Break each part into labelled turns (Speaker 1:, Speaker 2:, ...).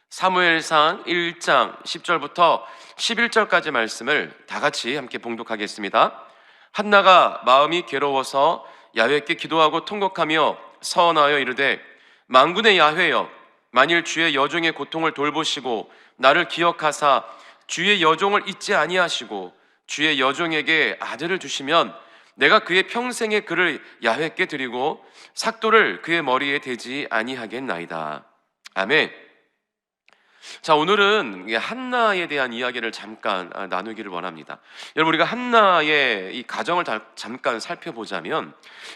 Speaker 1: 사무엘상 1장 10절부터 11절까지 말씀을 다 같이 함께 봉독하겠습니다. 한나가 마음이 괴로워서 야훼께 기도하고 통곡하며 서원하여 이르되, 만군의 야훼여, 만일 주의 여종의 고통을 돌보시고 나를 기억하사 주의 여종을 잊지 아니하시고 주의 여종에게 아들을 주시면 내가 그의 평생의 그를 야훼께 드리고 삭도를 그의 머리에 대지 아니하겠나이다. 아멘. 자, 오늘은 한나에 대한 이야기를 잠깐 나누기를 원합니다. 여러분, 우리가 한나의 이 가정을 잠깐 살펴보자면,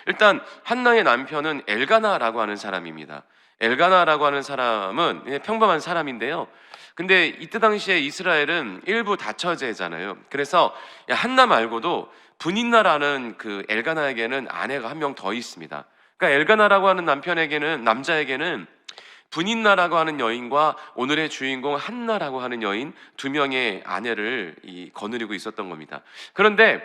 Speaker 1: 일단 한나의 남편은 엘가나라고 하는 사람입니다. 엘가나라고 하는 사람은 평범한 사람인데요, 근데 이때 당시에 이스라엘은 일부 다처제잖아요. 그래서 한나 말고도 분인나라는 그 엘가나에게는 아내가 한 명 더 있습니다. 그러니까 엘가나라고 하는 남자에게는 분인나라고 하는 여인과 오늘의 주인공 한나라고 하는 여인 두 명의 아내를 거느리고 있었던 겁니다. 그런데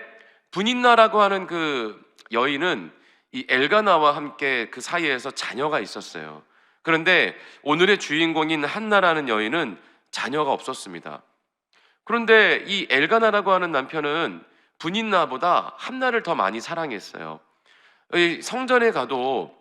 Speaker 1: 분인나라고 하는 그 여인은 이 엘가나와 함께 그 사이에서 자녀가 있었어요. 그런데 오늘의 주인공인 한나라는 여인은 자녀가 없었습니다. 그런데 이 엘가나라고 하는 남편은 분인나보다 한나를 더 많이 사랑했어요. 성전에 가도,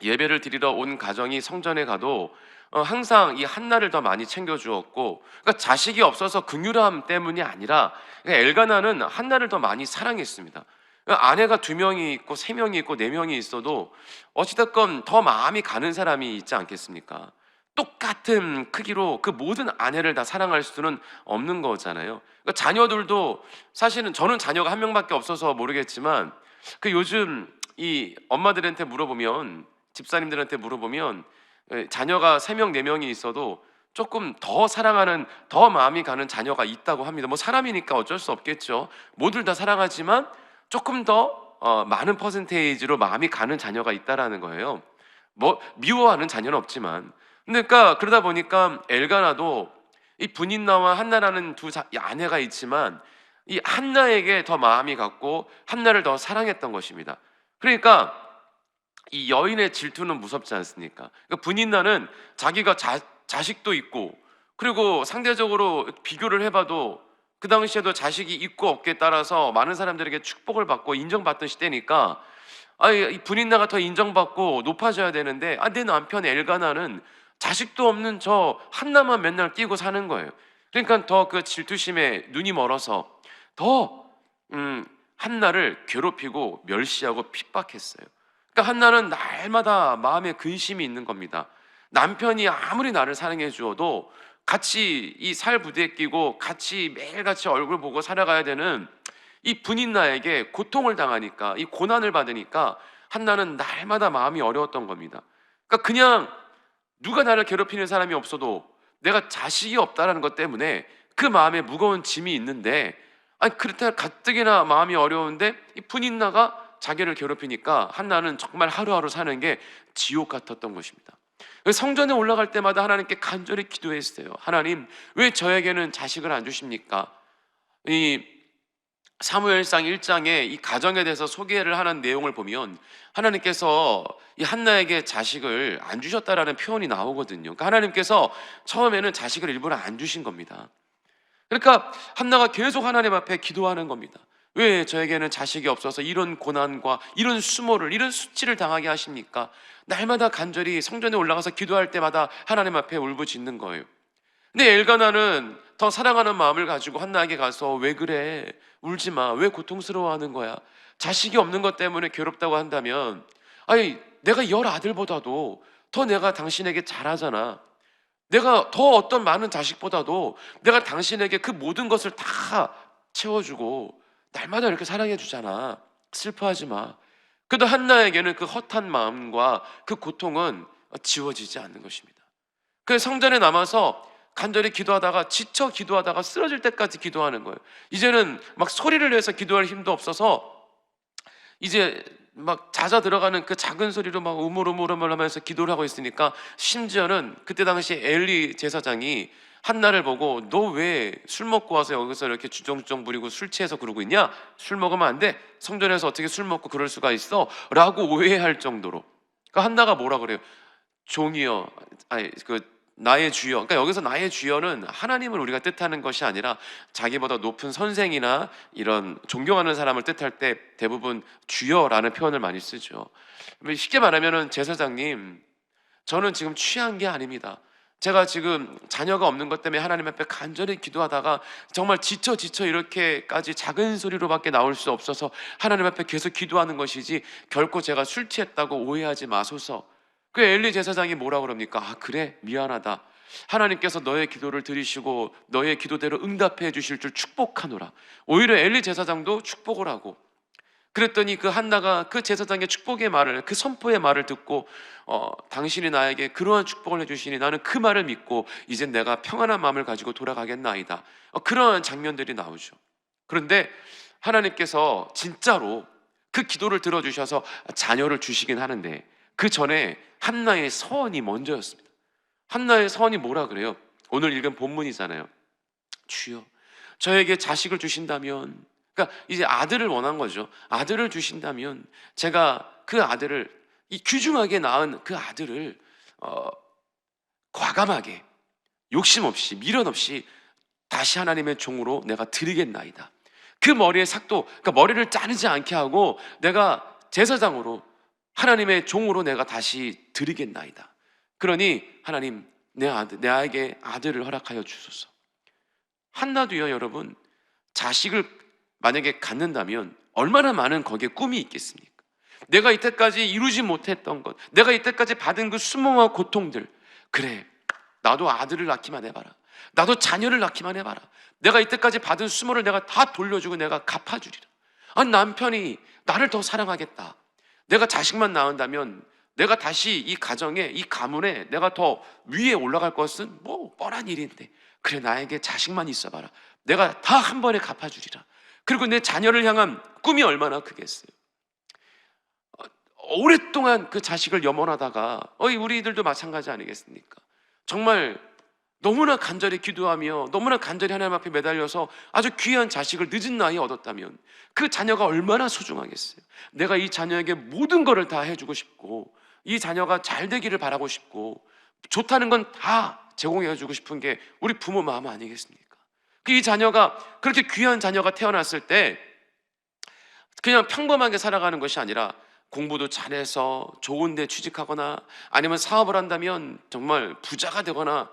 Speaker 1: 예배를 드리러 온 가정이 성전에 가도 항상 이 한나를 더 많이 챙겨주었고, 그러니까 자식이 없어서 긍휼함 때문이 아니라 엘가나는 한나를 더 많이 사랑했습니다. 아내가 2명이 있고 3명이 있고 4명이 있어도 어찌됐건 더 마음이 가는 사람이 있지 않겠습니까? 똑같은 크기로 그 모든 아내를 다 사랑할 수는 없는 거잖아요. 그러니까 자녀들도, 사실은 저는 자녀가 1명밖에 없어서 모르겠지만 그 요즘 이 엄마들한테 물어보면, 집사님들한테 물어보면 자녀가 3명, 4명이 있어도 조금 더 사랑하는, 더 마음이 가는 자녀가 있다고 합니다. 뭐 사람이니까 어쩔 수 없겠죠. 모두 다 사랑하지만 조금 더 많은 퍼센테이지로 마음이 가는 자녀가 있다라는 거예요. 뭐 미워하는 자녀는 없지만. 그러니까 그러다 보니까 엘가나도 이 분인나와 한나라는 두 아내가 있지만 이 한나에게 더 마음이 갔고 한나를 더 사랑했던 것입니다. 그러니까 이 여인의 질투는 무섭지 않습니까? 그러니까 분인나는 자기가 자식도 있고, 그리고 상대적으로 비교를 해봐도 그 당시에도 자식이 있고 없기에 따라서 많은 사람들에게 축복을 받고 인정받던 시대니까 이 분인나가 더 인정받고 높아져야 되는데, 내 남편 엘가나는 자식도 없는 저 한나만 맨날 끼고 사는 거예요. 그러니까 더 그 질투심에 눈이 멀어서 더 한나를 괴롭히고 멸시하고 핍박했어요. 그러니까 한나는 날마다 마음에 근심이 있는 겁니다. 남편이 아무리 나를 사랑해 주어도 같이 이 살 부대에 끼고 같이 매일같이 얼굴 보고 살아가야 되는 이 분인나에게 고통을 당하니까, 이 고난을 받으니까 한나는 날마다 마음이 어려웠던 겁니다. 그러니까 그냥 누가 나를 괴롭히는 사람이 없어도 내가 자식이 없다라는 것 때문에 그 마음에 무거운 짐이 있는데, 그렇다 가뜩이나 마음이 어려운데 이 분인나가 자기를 괴롭히니까 한나는 정말 하루하루 사는 게 지옥 같았던 것입니다. 성전에 올라갈 때마다 하나님께 간절히 기도했어요. 하나님, 왜 저에게는 자식을 안 주십니까? 이 사무엘상 1장에 이 가정에 대해서 소개를 하는 내용을 보면 하나님께서 이 한나에게 자식을 안 주셨다라는 표현이 나오거든요. 그러니까 하나님께서 처음에는 자식을 일부러 안 주신 겁니다. 그러니까 한나가 계속 하나님 앞에 기도하는 겁니다. 왜 저에게는 자식이 없어서 이런 고난과 이런 수모를, 이런 수치를 당하게 하십니까? 날마다 간절히 성전에 올라가서 기도할 때마다 하나님 앞에 울부짖는 거예요. 근데 엘가나는 더 사랑하는 마음을 가지고 한나에게 가서, 왜 그래? 울지 마. 왜 고통스러워하는 거야? 자식이 없는 것 때문에 괴롭다고 한다면, 내가 10아들보다도 더 내가 당신에게 잘하잖아. 내가 더 어떤 많은 자식보다도 내가 당신에게 그 모든 것을 다 채워주고 날마다 이렇게 사랑해 주잖아. 슬퍼하지 마. 그래도 한나에게는 그 헛한 마음과 그 고통은 지워지지 않는 것입니다. 그래서 성전에 남아서 간절히 기도하다가, 지쳐 기도하다가 쓰러질 때까지 기도하는 거예요. 이제는 막 소리를 내서 기도할 힘도 없어서 이제 막 잦아 들어가는 그 작은 소리로 막 우물우물우물 하면서 기도를 하고 있으니까, 심지어는 그때 당시 엘리 제사장이 한나를 보고, 너 왜 술 먹고 와서 여기서 이렇게 주정주정 부리고 술 취해서 그러고 있냐? 술 먹으면 안 돼. 성전에서 어떻게 술 먹고 그럴 수가 있어? 라고 오해할 정도로. 그러니까 한나가 뭐라 그래요? 종이여, 나의 주여. 그러니까 여기서 나의 주여는 하나님을 우리가 뜻하는 것이 아니라 자기보다 높은 선생이나 이런 존경하는 사람을 뜻할 때 대부분 주여라는 표현을 많이 쓰죠. 쉽게 말하면은 제사장님, 저는 지금 취한 게 아닙니다. 제가 지금 자녀가 없는 것 때문에 하나님 앞에 간절히 기도하다가 정말 지쳐 이렇게까지 작은 소리로밖에 나올 수 없어서 하나님 앞에 계속 기도하는 것이지 결코 제가 술 취했다고 오해하지 마소서. 그 엘리 제사장이 뭐라 그럽니까? 아, 그래, 미안하다. 하나님께서 너의 기도를 들으시고 너의 기도대로 응답해 주실 줄 축복하노라. 오히려 엘리 제사장도 축복을 하고, 그랬더니 그 한나가 그 제사장의 축복의 말을, 그 선포의 말을 듣고 당신이 나에게 그러한 축복을 해주시니 나는 그 말을 믿고 이제 내가 평안한 마음을 가지고 돌아가겠나이다. 그러한 장면들이 나오죠. 그런데 하나님께서 진짜로 그 기도를 들어주셔서 자녀를 주시긴 하는데 그 전에 한나의 서원이 먼저였습니다. 한나의 서원이 뭐라 그래요? 오늘 읽은 본문이잖아요. 주여, 저에게 자식을 주신다면, 그러니까 이제 아들을 원한 거죠. 아들을 주신다면 제가 그 아들을, 이 귀중하게 낳은 그 아들을 과감하게, 욕심 없이, 미련 없이 다시 하나님의 종으로 내가 드리겠나이다. 그 머리에 삭도, 그러니까 머리를 자르지 않게 하고 내가 제사장으로 하나님의 종으로 내가 다시 드리겠나이다. 그러니 하나님, 내에게 아들을 허락하여 주소서. 한나도요, 여러분, 자식을 만약에 갖는다면 얼마나 많은 거기에 꿈이 있겠습니까? 내가 이때까지 이루지 못했던 것, 내가 이때까지 받은 그 수모와 고통들, 그래, 나도 아들을 낳기만 해봐라, 나도 자녀를 낳기만 해봐라, 내가 이때까지 받은 수모를 내가 다 돌려주고 내가 갚아주리라. 아니, 남편이 나를 더 사랑하겠다. 내가 자식만 낳는다면 내가 다시 이 가정에, 이 가문에 내가 더 위에 올라갈 것은 뭐 뻔한 일인데, 그래, 나에게 자식만 있어봐라, 내가 다 한 번에 갚아주리라. 그리고 내 자녀를 향한 꿈이 얼마나 크겠어요. 오랫동안 그 자식을 염원하다가 우리들도 마찬가지 아니겠습니까? 정말 너무나 간절히 기도하며 너무나 간절히 하나님 앞에 매달려서 아주 귀한 자식을 늦은 나이에 얻었다면 그 자녀가 얼마나 소중하겠어요. 내가 이 자녀에게 모든 것을 다 해주고 싶고 이 자녀가 잘 되기를 바라고 싶고 좋다는 건 다 제공해주고 싶은 게 우리 부모 마음 아니겠습니까? 이 자녀가, 그렇게 귀한 자녀가 태어났을 때 그냥 평범하게 살아가는 것이 아니라 공부도 잘해서 좋은 데 취직하거나 아니면 사업을 한다면 정말 부자가 되거나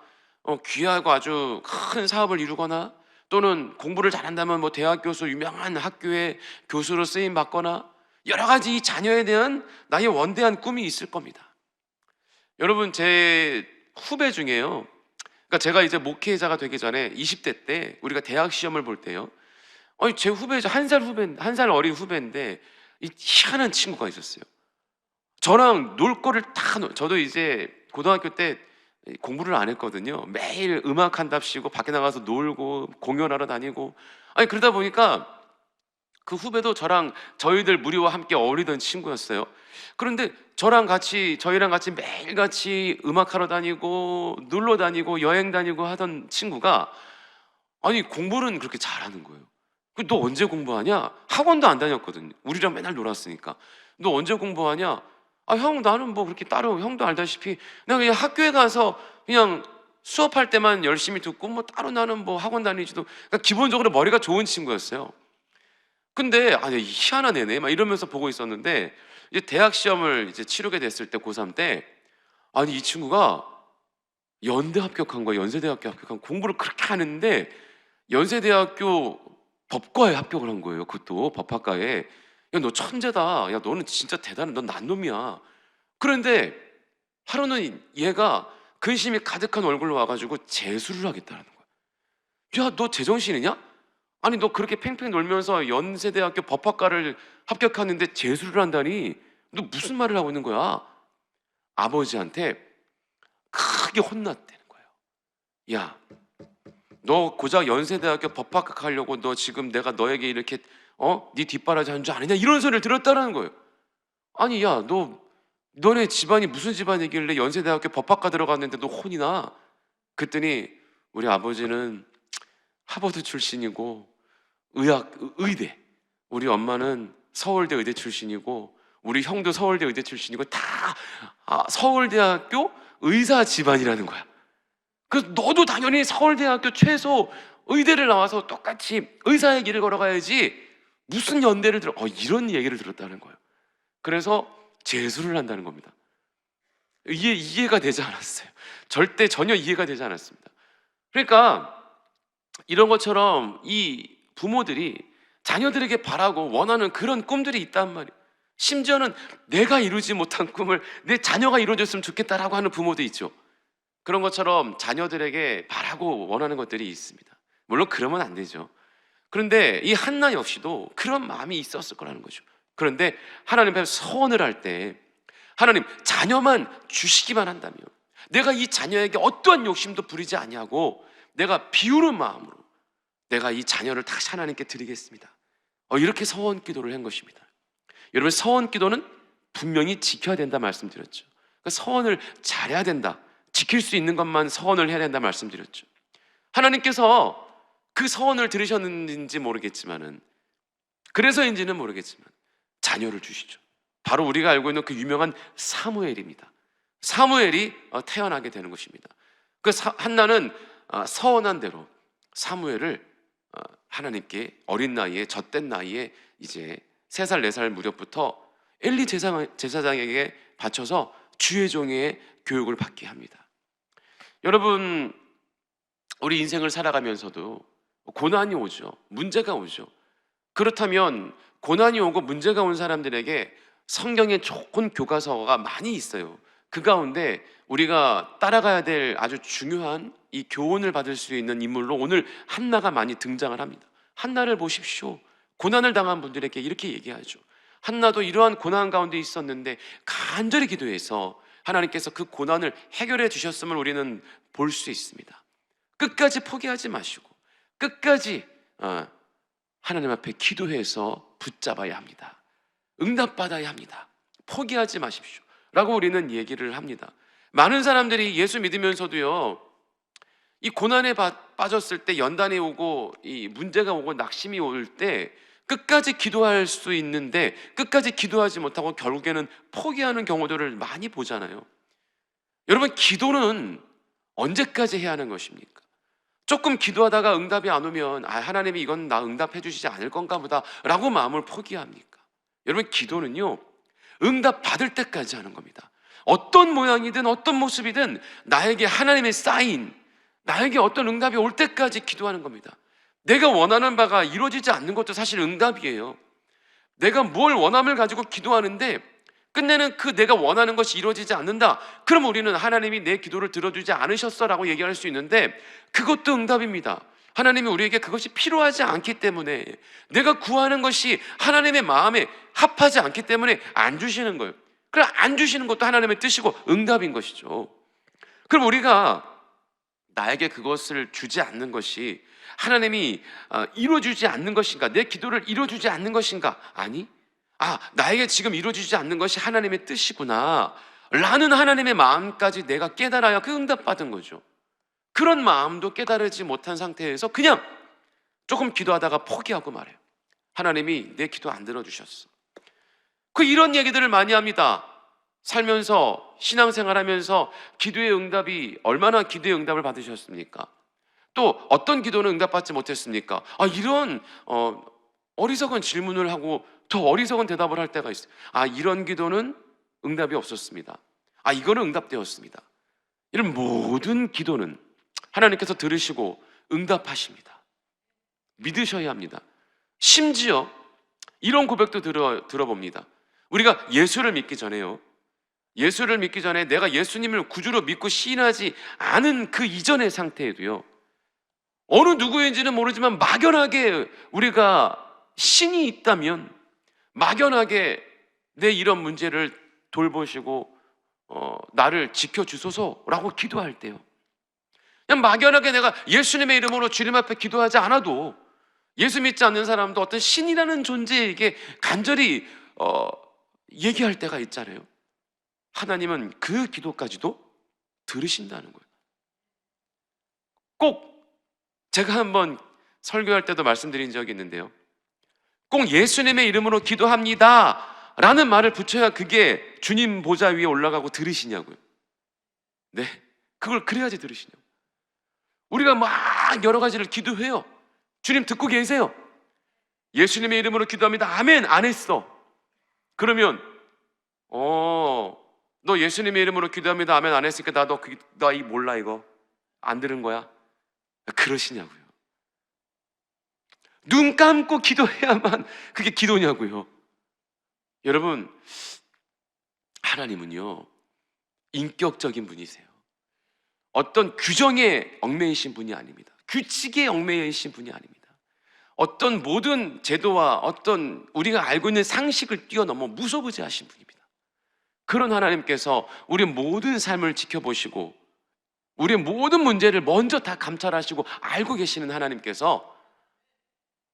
Speaker 1: 귀하고 아주 큰 사업을 이루거나, 또는 공부를 잘한다면 뭐 대학 교수, 유명한 학교의 교수로 쓰임 받거나, 여러 가지 이 자녀에 대한 나의 원대한 꿈이 있을 겁니다. 여러분, 제 후배 중에요, 그러니까 제가 이제 목회자가 되기 전에 20대 때 우리가 대학 시험을 볼 때요, 제 후배, 한 살 어린 후배인데 이 희한한 친구가 있었어요. 저랑 놀 거를 저도 이제 고등학교 때 공부를 안 했거든요. 매일 음악 한답시고 밖에 나가서 놀고 공연하러 다니고, 그러다 보니까 그 후배도 저희들 무리와 함께 어울리던 친구였어요. 그런데 저희랑 같이 매일 같이 음악하러 다니고 놀러 다니고 여행 다니고 하던 친구가 공부는 그렇게 잘하는 거예요. 너 언제 공부하냐? 학원도 안 다녔거든요. 우리랑 맨날 놀았으니까. 너 언제 공부하냐? 형, 나는 뭐 그렇게 따로, 형도 알다시피 그냥 학교에 가서 그냥 수업할 때만 열심히 듣고 뭐 따로 나는 뭐 학원 다니지도, 그러니까 기본적으로 머리가 좋은 친구였어요. 근데 희한한 애네 막 이러면서 보고 있었는데, 이제 대학 시험을 이제 치르게 됐을 때 고3 때 이 친구가 연대 합격한 거야. 연세대학교 합격한, 공부를 그렇게 하는데 연세대학교 법과에 합격을 한 거예요. 그것도 법학과에. 야, 너 천재다. 야, 너는 진짜 대단해. 넌 난놈이야. 그런데 하루는 얘가 근심이 가득한 얼굴로 와가지고 재수를 하겠다는 거야. 야, 너 제정신이냐? 너 그렇게 팽팽 놀면서 연세대학교 법학과를 합격하는데 재수를 한다니, 너 무슨 말을 하고 있는 거야? 아버지한테 크게 혼났다는 거예요. 야, 너 고작 연세대학교 법학과 가려고 너 지금 내가 너에게 이렇게 네 뒷바라지 하는 줄 아느냐, 이런 소리를 들었다는 거예요. 야, 너네 집안이 무슨 집안이길래 연세대학교 법학과 들어갔는데 너 혼이 나? 그랬더니 우리 아버지는 하버드 출신이고 의대, 우리 엄마는 서울대 의대 출신이고 우리 형도 서울대 의대 출신이고 다 서울대학교 의사 집안이라는 거야. 그래서 너도 당연히 서울대학교 최소 의대를 나와서 똑같이 의사의 길을 걸어가야지 무슨 연대를 들어 이런 얘기를 들었다는 거예요. 그래서 재수를 한다는 겁니다. 이해가 되지 않았어요. 절대 전혀 이해가 되지 않았습니다. 그러니까 이런 것처럼 이 부모들이 자녀들에게 바라고 원하는 그런 꿈들이 있단 말이에요. 심지어는 내가 이루지 못한 꿈을 내 자녀가 이루어졌으면 좋겠다라고 하는 부모도 있죠. 그런 것처럼 자녀들에게 바라고 원하는 것들이 있습니다. 물론 그러면 안 되죠. 그런데 이 한나 역시도 그런 마음이 있었을 거라는 거죠. 그런데 하나님 앞에 서원을 할 때 하나님 자녀만 주시기만 한다면 내가 이 자녀에게 어떠한 욕심도 부리지 아니하고 내가 비우는 마음으로 내가 이 자녀를 다시 하나님께 드리겠습니다. 이렇게 서원 기도를 한 것입니다. 여러분, 서원 기도는 분명히 지켜야 된다 말씀드렸죠. 그러니까 서원을 잘해야 된다. 지킬 수 있는 것만 서원을 해야 된다 말씀드렸죠. 하나님께서 그 서원을 들으셨는지 모르겠지만은, 그래서인지는 모르겠지만 자녀를 주시죠. 바로 우리가 알고 있는 그 유명한 사무엘입니다. 사무엘이 태어나게 되는 것입니다. 그 한나는 서원한 대로 사무엘을 하나님께 어린 나이에, 젖된 나이에 이제 3살 4살 무렵부터 엘리 제사장에게 바쳐서 주의 종의 교육을 받게 합니다. 여러분, 우리 인생을 살아가면서도 고난이 오죠. 문제가 오죠. 그렇다면 고난이 오고 문제가 온 사람들에게 성경에 좋은 교과서가 많이 있어요. 그 가운데 우리가 따라가야 될 아주 중요한 이 교훈을 받을 수 있는 인물로 오늘 한나가 많이 등장을 합니다. 한나를 보십시오. 고난을 당한 분들에게 이렇게 얘기하죠. 한나도 이러한 고난 가운데 있었는데 간절히 기도해서 하나님께서 그 고난을 해결해 주셨음을 우리는 볼 수 있습니다. 끝까지 포기하지 마시고 끝까지 하나님 앞에 기도해서 붙잡아야 합니다. 응답받아야 합니다. 포기하지 마십시오 라고 우리는 얘기를 합니다. 많은 사람들이 예수 믿으면서도요, 이 고난에 빠졌을 때, 연단이 오고 이 문제가 오고 낙심이 올 때 끝까지 기도할 수 있는데 끝까지 기도하지 못하고 결국에는 포기하는 경우들을 많이 보잖아요. 여러분, 기도는 언제까지 해야 하는 것입니까? 조금 기도하다가 응답이 안 오면 하나님이 이건 나 응답해 주시지 않을 건가 보다 라고 마음을 포기합니까? 여러분, 기도는요, 응답 받을 때까지 하는 겁니다. 어떤 모양이든 어떤 모습이든 나에게 하나님의 사인, 나에게 어떤 응답이 올 때까지 기도하는 겁니다. 내가 원하는 바가 이루어지지 않는 것도 사실 응답이에요. 내가 뭘 원함을 가지고 기도하는데 끝내는 그 내가 원하는 것이 이루어지지 않는다, 그럼 우리는 하나님이 내 기도를 들어주지 않으셨어 라고 얘기할 수 있는데 그것도 응답입니다. 하나님이 우리에게 그것이 필요하지 않기 때문에, 내가 구하는 것이 하나님의 마음에 합하지 않기 때문에 안 주시는 거예요. 그럼 안 주시는 것도 하나님의 뜻이고 응답인 것이죠. 그럼 우리가 나에게 그것을 주지 않는 것이 하나님이 이루어주지 않는 것인가? 내 기도를 이루어주지 않는 것인가? 아니, 나에게 지금 이루어지지 않는 것이 하나님의 뜻이구나 라는 하나님의 마음까지 내가 깨달아야 그 응답받은 거죠. 그런 마음도 깨달지 못한 상태에서 그냥 조금 기도하다가 포기하고 말해요. 하나님이 내 기도 안 들어주셨어. 이런 얘기들을 많이 합니다. 살면서, 신앙생활하면서 기도의 응답이, 얼마나 기도의 응답을 받으셨습니까? 또 어떤 기도는 응답받지 못했습니까? 이런 어리석은 질문을 하고 더 어리석은 대답을 할 때가 있어요. 이런 기도는 응답이 없었습니다. 이거는 응답되었습니다. 이런 모든 기도는 하나님께서 들으시고 응답하십니다. 믿으셔야 합니다. 심지어 이런 고백도 들어봅니다. 우리가 예수를 믿기 전에요, 예수를 믿기 전에 내가 예수님을 구주로 믿고 시인하지 않은 그 이전의 상태에도요, 어느 누구인지는 모르지만 막연하게 우리가 신이 있다면 막연하게 내 이런 문제를 돌보시고 나를 지켜주소서라고 기도할 때요, 그냥 막연하게 내가 예수님의 이름으로 주님 앞에 기도하지 않아도 예수 믿지 않는 사람도 어떤 신이라는 존재에게 간절히 얘기할 때가 있잖아요. 하나님은 그 기도까지도 들으신다는 거예요. 꼭 제가 한번 설교할 때도 말씀드린 적이 있는데요, 꼭 예수님의 이름으로 기도합니다 라는 말을 붙여야 그게 주님 보좌 위에 올라가고 들으시냐고요. 네, 그걸 그래야지 들으시냐고. 우리가 막 여러 가지를 기도해요. 주님 듣고 계세요. 예수님의 이름으로 기도합니다. 아멘. 안 했어. 그러면 너 예수님의 이름으로 기도합니다. 아멘 안 했으니까 나 이 몰라 이거 안 들은 거야? 그러시냐고요. 눈 감고 기도해야만 그게 기도냐고요. 여러분, 하나님은요 인격적인 분이세요. 어떤 규정에 얽매이신 분이 아닙니다. 규칙에 얽매이신 분이 아닙니다. 어떤 모든 제도와 어떤 우리가 알고 있는 상식을 뛰어넘어 무소부재하신 분입니다. 그런 하나님께서 우리 모든 삶을 지켜보시고 우리의 모든 문제를 먼저 다 감찰하시고 알고 계시는 하나님께서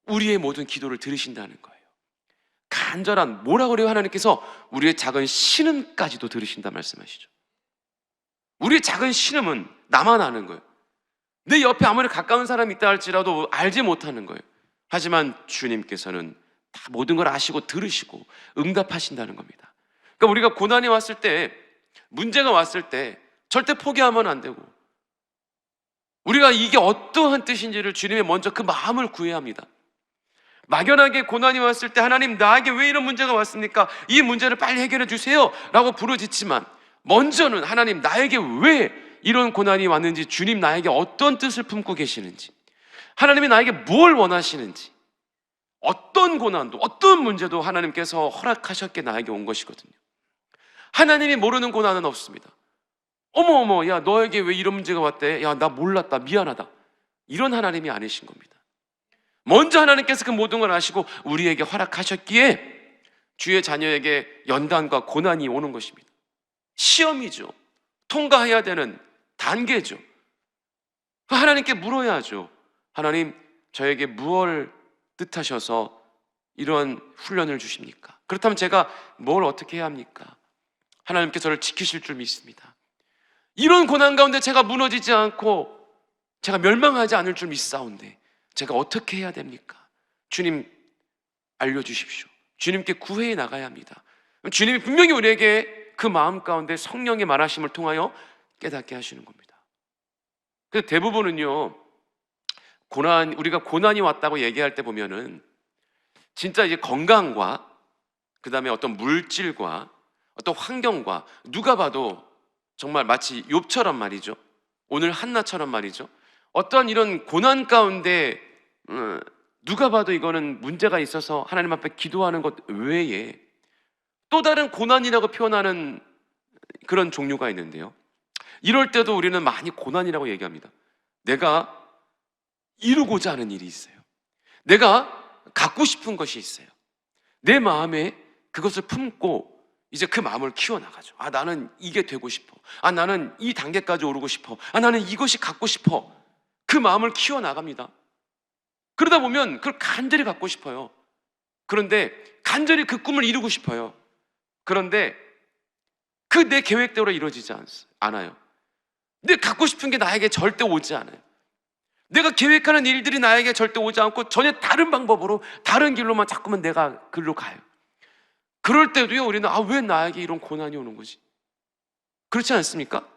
Speaker 1: 우리의 모든 기도를 들으신다는 거예요. 간절한, 뭐라 그래요? 하나님께서 우리의 작은 신음까지도 들으신다 말씀하시죠. 우리의 작은 신음은 나만 아는 거예요. 내 옆에 아무리 가까운 사람이 있다 할지라도 알지 못하는 거예요. 하지만 주님께서는 다 모든 걸 아시고 들으시고 응답하신다는 겁니다. 그러니까 우리가 고난이 왔을 때, 문제가 왔을 때 절대 포기하면 안 되고, 우리가 이게 어떠한 뜻인지를 주님의 먼저 그 마음을 구해야 합니다. 막연하게 고난이 왔을 때 하나님 나에게 왜 이런 문제가 왔습니까? 이 문제를 빨리 해결해 주세요 라고 부르짖지만, 먼저는 하나님 나에게 왜 이런 고난이 왔는지, 주님 나에게 어떤 뜻을 품고 계시는지, 하나님이 나에게 뭘 원하시는지, 어떤 고난도 어떤 문제도 하나님께서 허락하셨기에 나에게 온 것이거든요. 하나님이 모르는 고난은 없습니다. 어머 야 너에게 왜 이런 문제가 왔대? 야 나 몰랐다 미안하다, 이런 하나님이 아니신 겁니다. 먼저 하나님께서 그 모든 걸 아시고 우리에게 허락하셨기에 주의 자녀에게 연단과 고난이 오는 것입니다. 시험이죠. 통과해야 되는 단계죠. 하나님께 물어야죠. 하나님 저에게 무엇을 뜻하셔서 이런 훈련을 주십니까? 그렇다면 제가 뭘 어떻게 해야 합니까? 하나님께서 저를 지키실 줄 믿습니다. 이런 고난 가운데 제가 무너지지 않고 제가 멸망하지 않을 줄 믿사온데 제가 어떻게 해야 됩니까? 주님 알려주십시오. 주님께 구해해 나가야 합니다. 주님이 분명히 우리에게 그 마음 가운데 성령의 말하심을 통하여 깨닫게 하시는 겁니다. 그래서 대부분은요, 우리가 고난이 왔다고 얘기할 때 보면은 진짜 이제 건강과 그 다음에 어떤 물질과 어떤 환경과, 누가 봐도 정말 마치 욥처럼 말이죠, 오늘 한나처럼 말이죠, 어떤 이런 고난 가운데 누가 봐도 이거는 문제가 있어서 하나님 앞에 기도하는 것 외에 또 다른 고난이라고 표현하는 그런 종류가 있는데요, 이럴 때도 우리는 많이 고난이라고 얘기합니다. 내가 이루고자 하는 일이 있어요. 내가 갖고 싶은 것이 있어요. 내 마음에 그것을 품고 이제 그 마음을 키워나가죠. 나는 이게 되고 싶어. 나는 이 단계까지 오르고 싶어. 나는 이것이 갖고 싶어. 그 마음을 키워나갑니다. 그러다 보면 그걸 간절히 갖고 싶어요. 그런데 간절히 그 꿈을 이루고 싶어요. 그런데 그 내 계획대로 이루어지지 않아요. 내 갖고 싶은 게 나에게 절대 오지 않아요. 내가 계획하는 일들이 나에게 절대 오지 않고 전혀 다른 방법으로, 다른 길로만 자꾸만 내가 글로 가요. 그럴 때도요, 우리는 왜 나에게 이런 고난이 오는 거지? 그렇지 않습니까?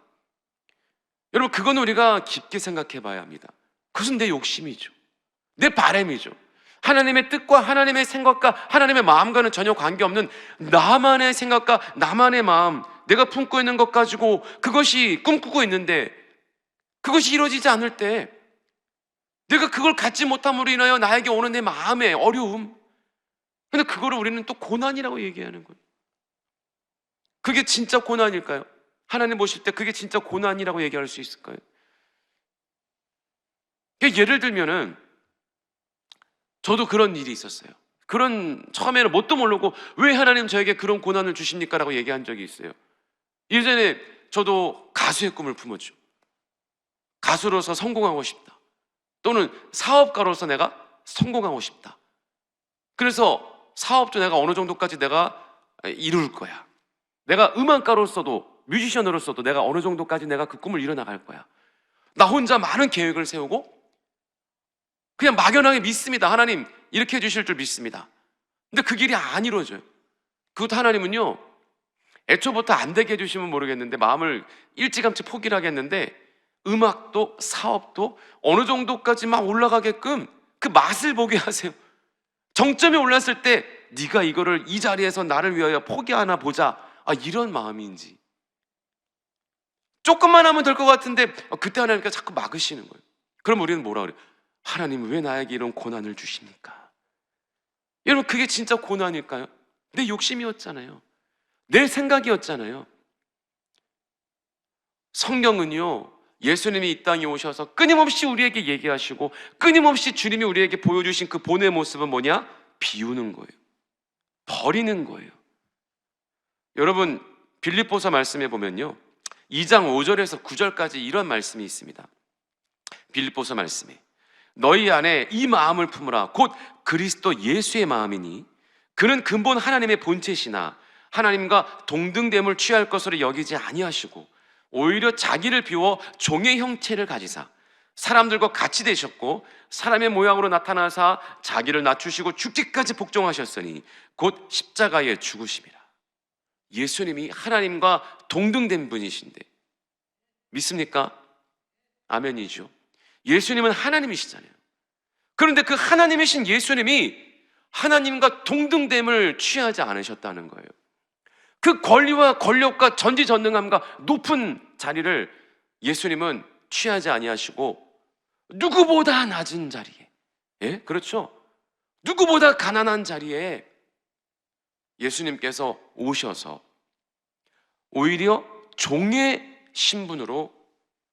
Speaker 1: 여러분, 그건 우리가 깊게 생각해 봐야 합니다. 그것은 내 욕심이죠. 내 바람이죠. 하나님의 뜻과 하나님의 생각과 하나님의 마음과는 전혀 관계없는 나만의 생각과 나만의 마음, 내가 품고 있는 것 가지고 그것이 꿈꾸고 있는데 그것이 이루어지지 않을 때, 내가 그걸 갖지 못함으로 인하여 나에게 오는 내 마음의 어려움, 근데 그거를 우리는 또 고난이라고 얘기하는 거예요. 그게 진짜 고난일까요? 하나님 보실 때 그게 진짜 고난이라고 얘기할 수 있을까요? 예를 들면은 저도 그런 일이 있었어요. 처음에는 뭣도 모르고 왜 하나님 저에게 그런 고난을 주십니까? 라고 얘기한 적이 있어요. 예전에 저도 가수의 꿈을 품었죠. 가수로서 성공하고 싶다. 또는 사업가로서 내가 성공하고 싶다. 그래서 사업도 내가 어느 정도까지 내가 이룰 거야. 내가 음악가로서도, 뮤지션으로서도 내가 어느 정도까지 내가 그 꿈을 이뤄나갈 거야. 나 혼자 많은 계획을 세우고 그냥 막연하게 믿습니다. 하나님 이렇게 해주실 줄 믿습니다. 근데 그 길이 안 이루어져요. 그것도 하나님은요, 애초부터 안 되게 해주시면 모르겠는데 마음을 일찌감치 포기를 하겠는데 음악도 사업도 어느 정도까지 막 올라가게끔 그 맛을 보게 하세요. 정점에 올랐을 때 네가 이거를 이 자리에서 나를 위하여 포기하나 보자, 이런 마음인지, 조금만 하면 될 것 같은데 그때 하나님께서 자꾸 막으시는 거예요. 그럼 우리는 뭐라 그래요? 하나님 왜 나에게 이런 고난을 주십니까? 여러분, 그게 진짜 고난일까요? 내 욕심이었잖아요. 내 생각이었잖아요. 성경은요, 예수님이 이 땅에 오셔서 끊임없이 우리에게 얘기하시고 끊임없이 주님이 우리에게 보여주신 그 본의 모습은 뭐냐? 비우는 거예요. 버리는 거예요. 여러분, 빌립보서 말씀에 보면요, 2장 5절에서 9절까지 이런 말씀이 있습니다. 빌립보서 말씀에 너희 안에 이 마음을 품으라. 곧 그리스도 예수의 마음이니 그는 근본 하나님의 본체시나 하나님과 동등됨을 취할 것으로 여기지 아니하시고 오히려 자기를 비워 종의 형체를 가지사 사람들과 같이 되셨고 사람의 모양으로 나타나사 자기를 낮추시고 죽기까지 복종하셨으니 곧 십자가에 죽으심이라. 예수님이 하나님과 동등된 분이신데 믿습니까? 아멘이죠. 예수님은 하나님이시잖아요. 그런데 그 하나님이신 예수님이 하나님과 동등됨을 취하지 않으셨다는 거예요. 그 권리와 권력과 전지전능함과 높은 자리를 예수님은 취하지 아니하시고 누구보다 낮은 자리에, 예? 그렇죠? 누구보다 가난한 자리에 예수님께서 오셔서 오히려 종의 신분으로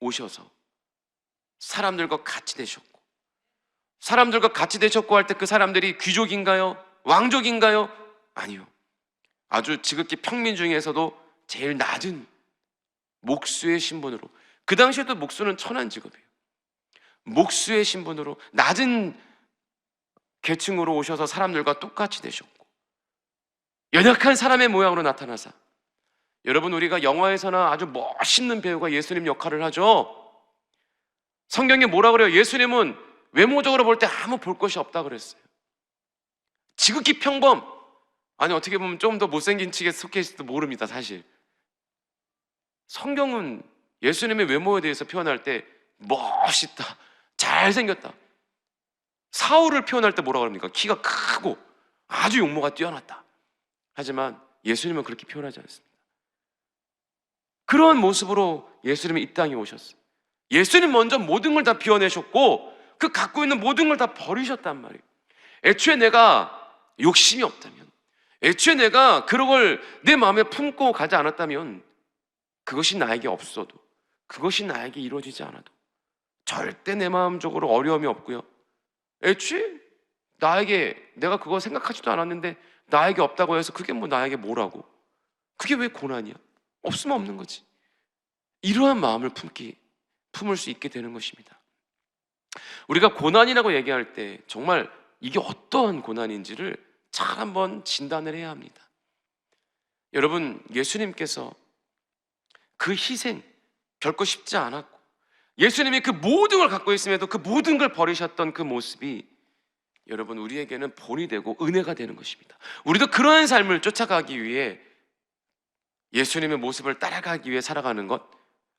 Speaker 1: 오셔서 사람들과 같이 되셨고, 사람들과 같이 되셨고 할 때 그 사람들이 귀족인가요? 왕족인가요? 아니요. 아주 지극히 평민 중에서도 제일 낮은 목수의 신분으로, 그 당시에도 목수는 천한 직업이에요. 목수의 신분으로 낮은 계층으로 오셔서 사람들과 똑같이 되셨고 연약한 사람의 모양으로 나타나사, 여러분, 우리가 영화에서나 아주 멋있는 배우가 예수님 역할을 하죠. 성경에 뭐라 그래요? 예수님은 외모적으로 볼 때 아무 볼 것이 없다 그랬어요. 지극히 평범, 아니 어떻게 보면 좀 더 못생긴 층에 속해 있을지도 모릅니다. 사실 성경은 예수님의 외모에 대해서 표현할 때 멋있다, 잘생겼다. 사울을 표현할 때 뭐라고 합니까? 키가 크고 아주 용모가 뛰어났다. 하지만 예수님은 그렇게 표현하지 않습니다. 그런 모습으로 예수님이 이 땅에 오셨어요. 예수님 먼저 모든 걸 다 비워내셨고 그 갖고 있는 모든 걸 다 버리셨단 말이에요. 애초에 내가 욕심이 없다면, 애초에 내가 그런 걸 내 마음에 품고 가지 않았다면, 그것이 나에게 없어도, 그것이 나에게 이루어지지 않아도 절대 내 마음적으로 어려움이 없고요, 애초에 나에게, 내가 그거 생각하지도 않았는데 나에게 없다고 해서 그게 뭐 나에게 뭐라고, 그게 왜 고난이야? 없으면 없는 거지. 이러한 마음을 품을 수 있게 되는 것입니다. 우리가 고난이라고 얘기할 때 정말 이게 어떠한 고난인지를 잘 한번 진단을 해야 합니다. 여러분, 예수님께서 그 희생 결코 쉽지 않았고, 예수님이 그 모든 걸 갖고 있음에도 그 모든 걸 버리셨던 그 모습이 여러분 우리에게는 본이 되고 은혜가 되는 것입니다. 우리도 그러한 삶을 쫓아가기 위해, 예수님의 모습을 따라가기 위해 살아가는 것,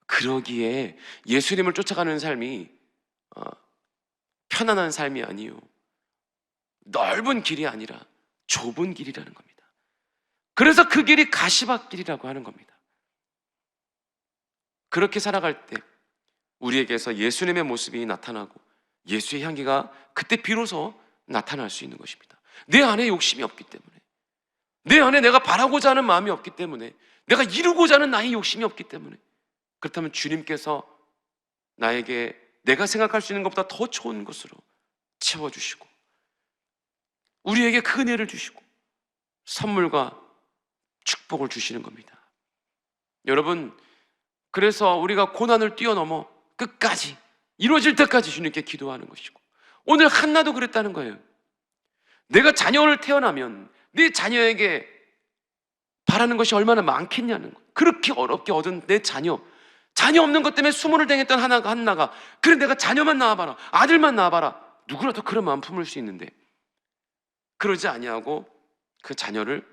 Speaker 1: 그러기에 예수님을 쫓아가는 삶이 편안한 삶이 아니요, 넓은 길이 아니라 좁은 길이라는 겁니다. 그래서 그 길이 가시밭길이라고 하는 겁니다. 그렇게 살아갈 때 우리에게서 예수님의 모습이 나타나고 예수의 향기가 그때 비로소 나타날 수 있는 것입니다. 내 안에 욕심이 없기 때문에, 내 안에 내가 바라고자 하는 마음이 없기 때문에, 내가 이루고자 하는 나의 욕심이 없기 때문에, 그렇다면 주님께서 나에게 내가 생각할 수 있는 것보다 더 좋은 것으로 채워주시고 우리에게 그 은혜를 주시고 선물과 축복을 주시는 겁니다. 여러분, 그래서 우리가 고난을 뛰어넘어 끝까지 이루어질 때까지 주님께 기도하는 것이고, 오늘 한나도 그랬다는 거예요. 내가 자녀를 태어나면 내 자녀에게 바라는 것이 얼마나 많겠냐는 거예요. 그렇게 어렵게 얻은 내 자녀 없는 것 때문에 수모를 당했던 한나가 그래, 내가 자녀만 낳아봐라, 아들만 낳아봐라, 누구라도 그런 마음 품을 수 있는데 그러지 아니하고 그 자녀를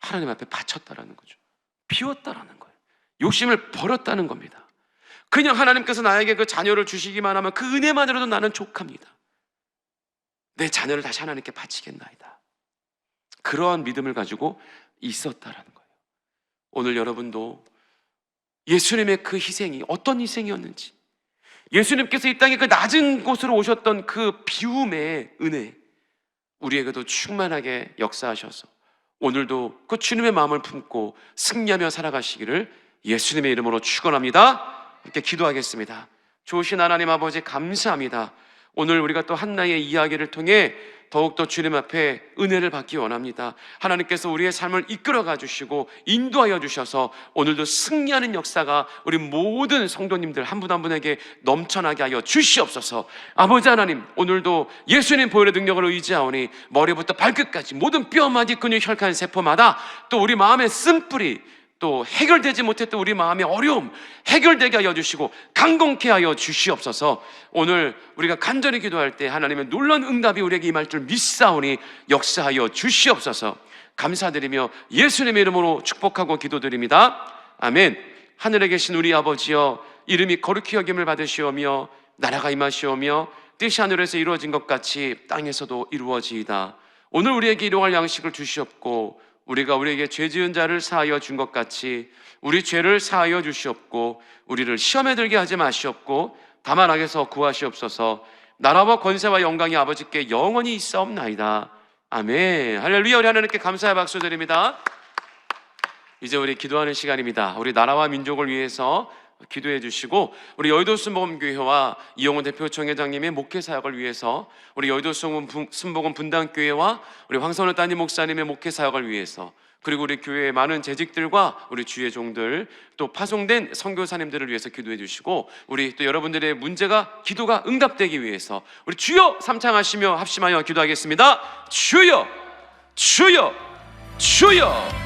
Speaker 1: 하나님 앞에 바쳤다라는 거죠. 비웠다라는 거예요. 욕심을 버렸다는 겁니다.
Speaker 2: 그냥 하나님께서 나에게 그 자녀를 주시기만 하면 그 은혜만으로도 나는 족합니다. 내 자녀를 다시 하나님께 바치겠나이다. 그러한 믿음을 가지고 있었다라는 거예요. 오늘 여러분도 예수님의 그 희생이 어떤 희생이었는지, 예수님께서 이 땅에 그 낮은 곳으로 오셨던 그 비움의 은혜, 우리에게도 충만하게 역사하셔서 오늘도 그 주님의 마음을 품고 승리하며 살아가시기를 예수님의 이름으로 축원합니다. 함께 기도하겠습니다. 좋으신 하나님 아버지, 감사합니다. 오늘 우리가 또 한나의 이야기를 통해 더욱더 주님 앞에 은혜를 받기 원합니다. 하나님께서 우리의 삶을 이끌어가 주시고 인도하여 주셔서 오늘도 승리하는 역사가 우리 모든 성도님들 한 분 한 분에게 넘쳐나게 하여 주시옵소서. 아버지 하나님, 오늘도 예수님 보혈의 능력을 의지하오니 머리부터 발끝까지 모든 뼈, 마디, 근육, 혈관, 세포마다 또 우리 마음의 쓴뿌리, 또 해결되지 못했던 우리 마음의 어려움 해결되게 하여 주시고 강건케 하여 주시옵소서. 오늘 우리가 간절히 기도할 때 하나님의 놀라운 응답이 우리에게 임할 줄 믿사오니 역사하여 주시옵소서. 감사드리며 예수님의 이름으로 축복하고 기도드립니다. 아멘. 하늘에 계신 우리 아버지여, 이름이 거룩히 여김을 받으시오며 나라가 임하시오며 뜻이 하늘에서 이루어진 것 같이 땅에서도 이루어지이다. 오늘 우리에게 일용할 양식을 주시옵고 우리가 우리에게 죄 지은 자를 사하여 준 것 같이 우리 죄를 사하여 주시옵고 우리를 시험에 들게 하지 마시옵고 다만 악에서 구하시옵소서. 나라와 권세와 영광이 아버지께 영원히 있사옵나이다. 아멘. 할렐루야. 우리 하나님께 감사의 박수 드립니다. 이제 우리 기도하는 시간입니다. 우리 나라와 민족을 위해서 기도해 주시고, 우리 여의도 순복음교회와 이용훈 대표총회장님의 목회 사역을 위해서, 우리 여의도 순복음 분당교회와 우리 황선우 따님 목사님의 목회 사역을 위해서, 그리고 우리 교회의 많은 재직들과 우리 주의 종들, 또 파송된 선교사님들을 위해서 기도해 주시고, 우리 또 여러분들의 문제가 기도가 응답되기 위해서 우리 주여 삼창하시며 합심하여 기도하겠습니다. 주여, 주여, 주여.